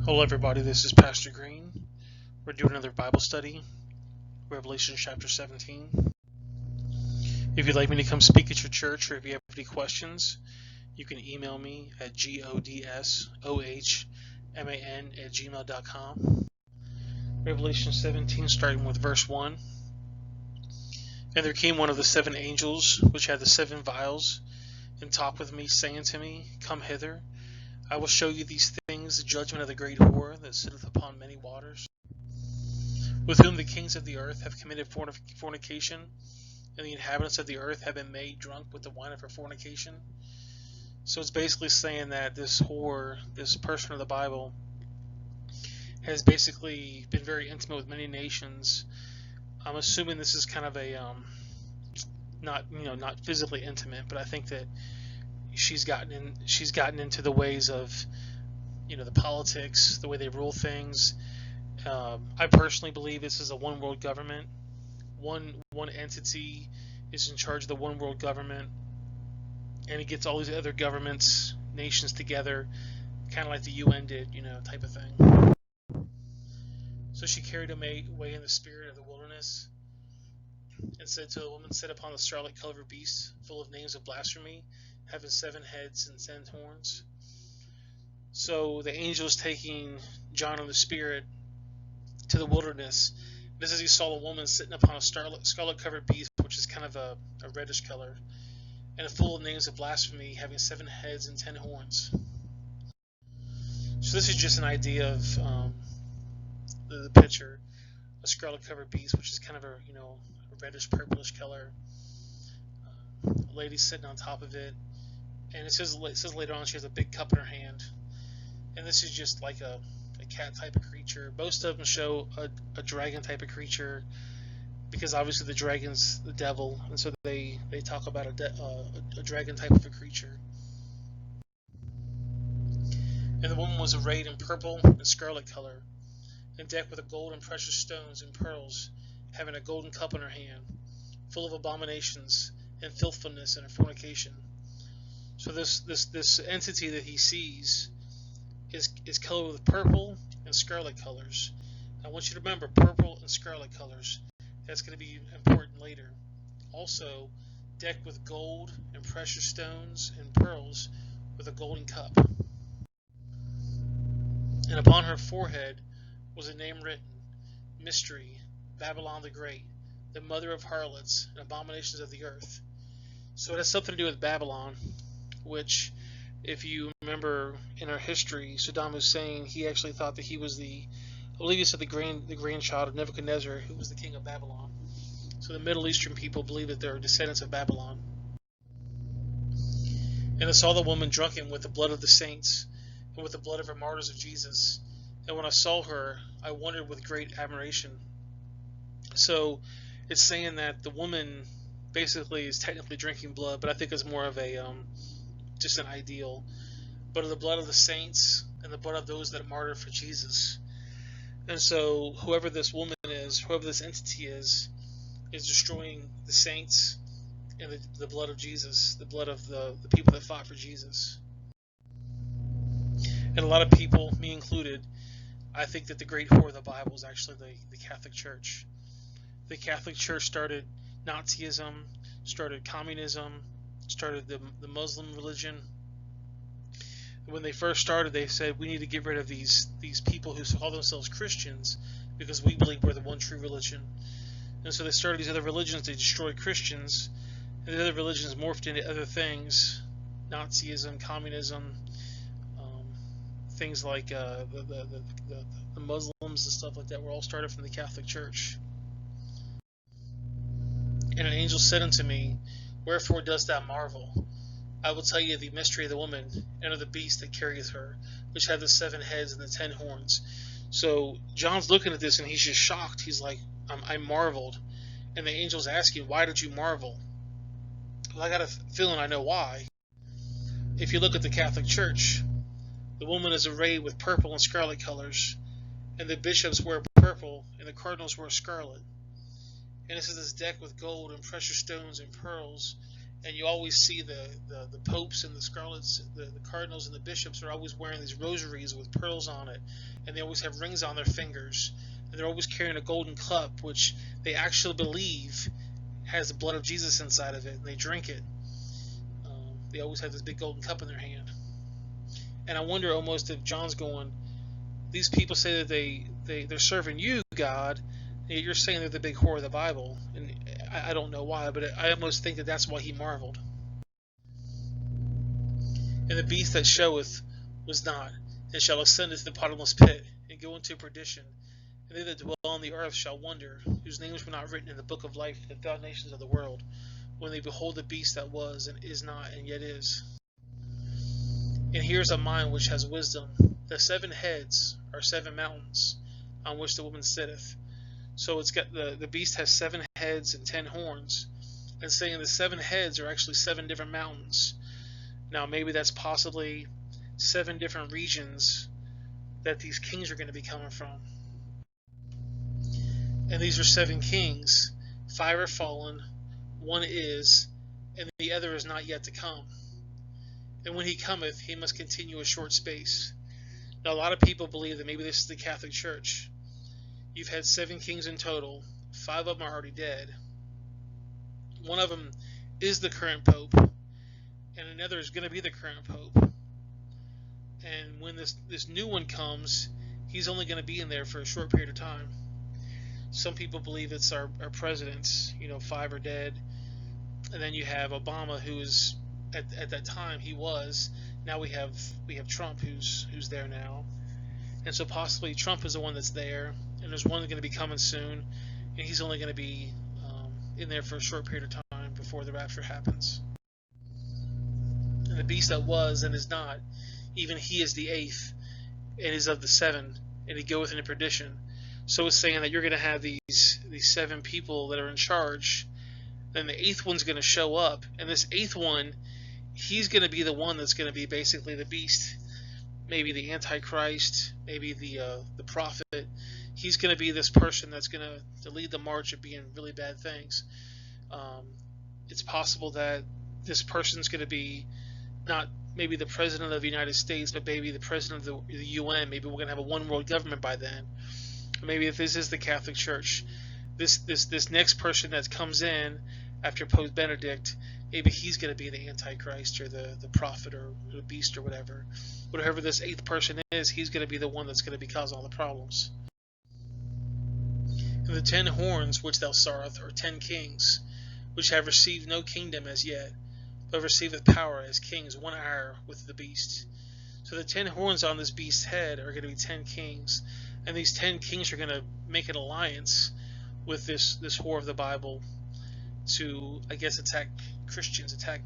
Hello everybody, this is Pastor Green. We're doing another Bible study, Revelation chapter 17. If you'd like me to come speak at your church, or if you have any questions, you can email me at godsohman@gmail.com. Revelation 17, starting with verse 1. And there came one of the seven angels, which had the seven vials, and talked with me, saying to me, Come hither, I will show you these things, the judgment of the great whore that sitteth upon many waters, with whom the kings of the earth have committed fornication, and the inhabitants of the earth have been made drunk with the wine of her fornication. So it's basically saying that this whore, this person of the Bible, has basically been very intimate with many nations. I'm assuming this is kind of a not physically intimate, but I think that she's gotten into the ways of the politics, the way they rule things. I personally believe this is a one world government. One entity is in charge of the one world government, and it gets all these other governments, nations together, kind of like the UN did, type of thing. So she carried him away in the spirit of the wilderness, and said to the woman, Sit upon the scarlet-colored beast, full of names of blasphemy, having 7 heads and 10 horns. So the angel is taking John in the spirit to the wilderness. This is he saw a woman sitting upon a scarlet-covered beast, which is kind of a reddish color, and full of names of blasphemy, having 7 heads and 10 horns. So this is just an idea of the picture, a scarlet-covered beast, which is kind of a reddish purplish color. A lady sitting on top of it, and it says later on she has a big cup in her hand, and this is just like a cat type of creature. Most of them show a dragon type of creature, because obviously the dragon's the devil, and so they talk about a dragon type of a creature. And the woman was arrayed in purple and scarlet color, and decked with gold and precious stones and pearls, having a golden cup in her hand, full of abominations and filthfulness and fornication. So this entity that he sees is colored with purple and scarlet colors. I want you to remember purple and scarlet colors. That's going to be important later. Also, decked with gold and precious stones and pearls, with a golden cup. And upon her forehead was a name written, Mystery, Babylon the Great, the mother of harlots and abominations of the earth. So it has something to do with Babylon, which, if you remember in our history, Saddam Hussein, he actually thought that he was the grandchild of Nebuchadnezzar, who was the king of Babylon. So the Middle Eastern people believe that they're descendants of Babylon. And I saw the woman drunken with the blood of the saints, and with the blood of her martyrs of Jesus. And when I saw her, I wondered with great admiration. So it's saying that the woman basically is technically drinking blood, but I think it's more of a just an ideal. But of the blood of the saints and the blood of those that are martyred for Jesus. And so whoever this woman is, whoever this entity is destroying the saints and the blood of Jesus, the blood of the people that fought for Jesus. And a lot of people, me included, I think that the great whore of the Bible is actually the Catholic Church. The Catholic Church started Nazism, started communism, started the Muslim religion. When they first started, they said, we need to get rid of these people who call themselves Christians, because we believe we're the one true religion. And so they started these other religions. They destroyed Christians, and the other religions morphed into other things, Nazism, communism, things like the Muslims and stuff like that were all started from the Catholic Church. And an angel said unto me, Wherefore dost thou marvel? I will tell you the mystery of the woman, and of the beast that carrieth her, which hath the 7 heads and the 10 horns. So John's looking at this, and he's just shocked. He's like, I marveled. And the angel's asking, why did you marvel? Well, I got a feeling I know why. If you look at the Catholic Church, the woman is arrayed with purple and scarlet colors, and the bishops wear purple, and the cardinals wear scarlet. And it says it's decked with gold and precious stones and pearls, And you always see the popes and the scarlets, the cardinals and the bishops are always wearing these rosaries with pearls on it, and they always have rings on their fingers, and they're always carrying a golden cup, which they actually believe has the blood of Jesus inside of it, and they drink it. They always have this big golden cup in their hand. And I wonder almost if John's going, these people say that they're serving you, God, and you're saying they're the big whore of the Bible. And I don't know why, but I almost think that that's why he marveled. And the beast that showeth was not, and shall ascend into the bottomless pit, and go into perdition. And they that dwell on the earth shall wonder, whose names were not written in the book of life in the foundations of the world, when they behold the beast that was, and is not, and yet is. And here's a mind which has wisdom. The 7 heads are 7 mountains, on which the woman sitteth. So it's got the beast has 7 heads and 10 horns, and saying the 7 heads are actually 7 different mountains. Now maybe that's possibly 7 different regions that these kings are going to be coming from. And these are 7 kings. 5 are fallen, 1 is, and the other is not yet to come. And when he cometh, he must continue a short space. Now a lot of people believe that maybe this is the Catholic Church. You've had 7 kings in total. 5 of them are already dead. 1 of them is the current pope, and another is going to be the current pope. And when this new one comes, he's only going to be in there for a short period of time. Some people believe it's our presidents. 5 are dead, and then you have Obama, who is at that time he was. Now we have Trump, who's there now, and so possibly Trump is the one that's there, and there's one going to be coming soon, and he's only going to be in there for a short period of time before the rapture happens. And the beast that was and is not, even he is the 8th, and is of the 7, and he goeth into perdition. So it's saying that you're going to have these 7 people that are in charge. Then the 8th one's going to show up, and this 8th one, he's going to be the one that's going to be basically the beast, maybe the Antichrist, maybe the prophet. He's going to be this person that's going to lead the march of being really bad things. It's possible that this person's going to be not maybe the president of the United States, but maybe the president of the UN. Maybe we're going to have a one world government by then. Or maybe if this is the Catholic Church, this next person that comes in after Pope Benedict, maybe he's going to be the Antichrist or the prophet or the beast or whatever. Whatever this 8th person is, he's going to be the one that's going to be causing all the problems. And the 10 horns which thou sawest are 10 kings, which have received no kingdom as yet, but receiveth power as kings 1 hour with the beast. So the 10 horns on this beast's head are going to be 10 kings, and these 10 kings are going to make an alliance with this whore of the Bible to, I guess, attack Christians, attack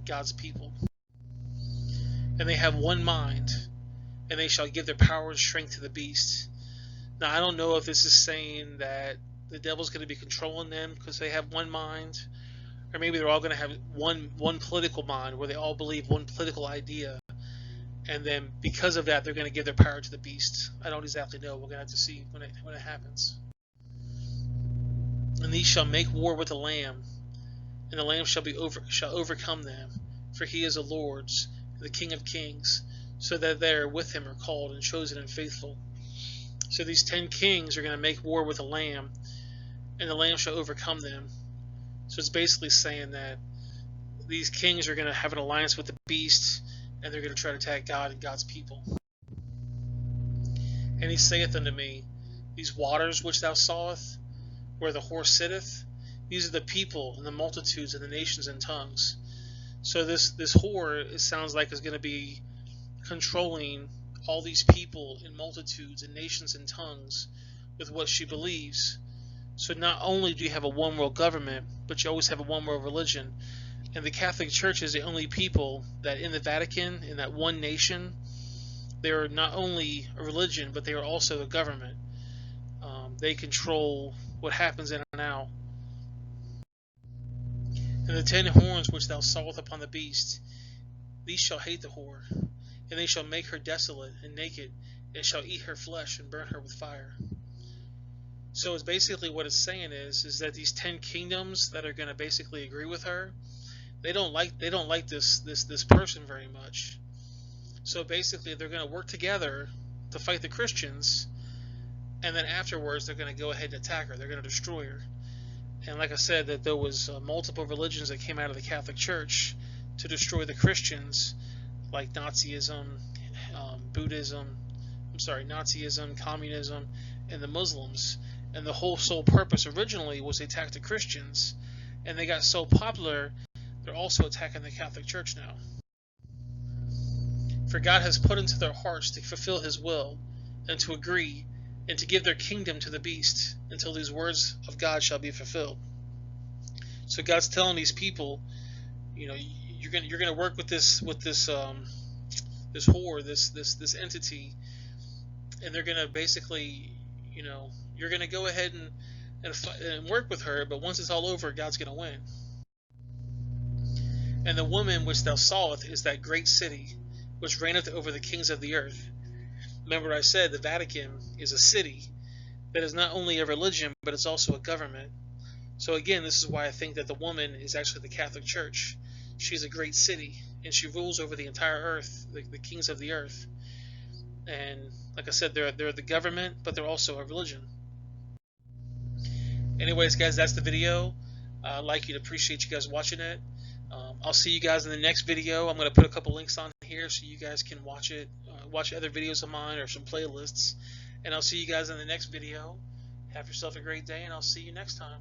God's people. And they have one mind, and they shall give their power and strength to the beast. Now, I don't know if this is saying that the devil's going to be controlling them because they have one mind, or maybe they're all going to have one political mind where they all believe one political idea, and then because of that, they're going to give their power to the beast. I don't exactly know. We're going to have to see when it happens. And these shall make war with the Lamb, and the Lamb shall overcome them, for he is the Lord's, the King of kings, so that they are with him are called and chosen and faithful. So these 10 kings are going to make war with the Lamb, and the Lamb shall overcome them. So it's basically saying that these kings are going to have an alliance with the beast, and they're going to try to attack God and God's people. And he saith unto me, these waters which thou sawest, where the horse sitteth, these are the people and the multitudes and the nations and tongues. So this whore, it sounds like, is going to be controlling all these people and multitudes and nations and tongues with what she believes. So not only do you have a one world government, but you always have a one world religion. And the Catholic Church is the only people that in the Vatican, in that one nation, they are not only a religion, but they are also a government. They control what happens in and out. And the 10 horns which thou sawest upon the beast, these shall hate the whore, and they shall make her desolate and naked, and shall eat her flesh and burn her with fire. So it's basically what it's saying is that these 10 kingdoms that are going to basically agree with her, They don't like this person very much. So basically, they're going to work together to fight the Christians, and then afterwards, they're going to go ahead and attack her. They're going to destroy her. And like I said, that there was multiple religions that came out of the Catholic Church to destroy the Christians, like Nazism, Nazism, communism, and the Muslims. And the whole sole purpose originally was to attack the Christians, and they got so popular, they're also attacking the Catholic Church now. For God has put into their hearts to fulfill His will, and to agree, and to give their kingdom to the beast, until these words of God shall be fulfilled. So God's telling these people, you're gonna work with this whore, this entity, and they're gonna basically, you're gonna go ahead and work with her. But once it's all over, God's gonna win. And the woman which thou sawest is that great city, which reigneth over the kings of the earth. Remember, I said the Vatican is a city that is not only a religion, but it's also a government. So again, this is why I think that the woman is actually the Catholic Church. She's a great city, and she rules over the entire earth, the kings of the earth. And like I said, they're the government, but they're also a religion. Anyways, guys, that's the video. I'd like you to appreciate you guys watching it. I'll see you guys in the next video. I'm going to put a couple links on here so you guys can watch it, watch other videos of mine or some playlists. And I'll see you guys in the next video. Have yourself a great day, and I'll see you next time.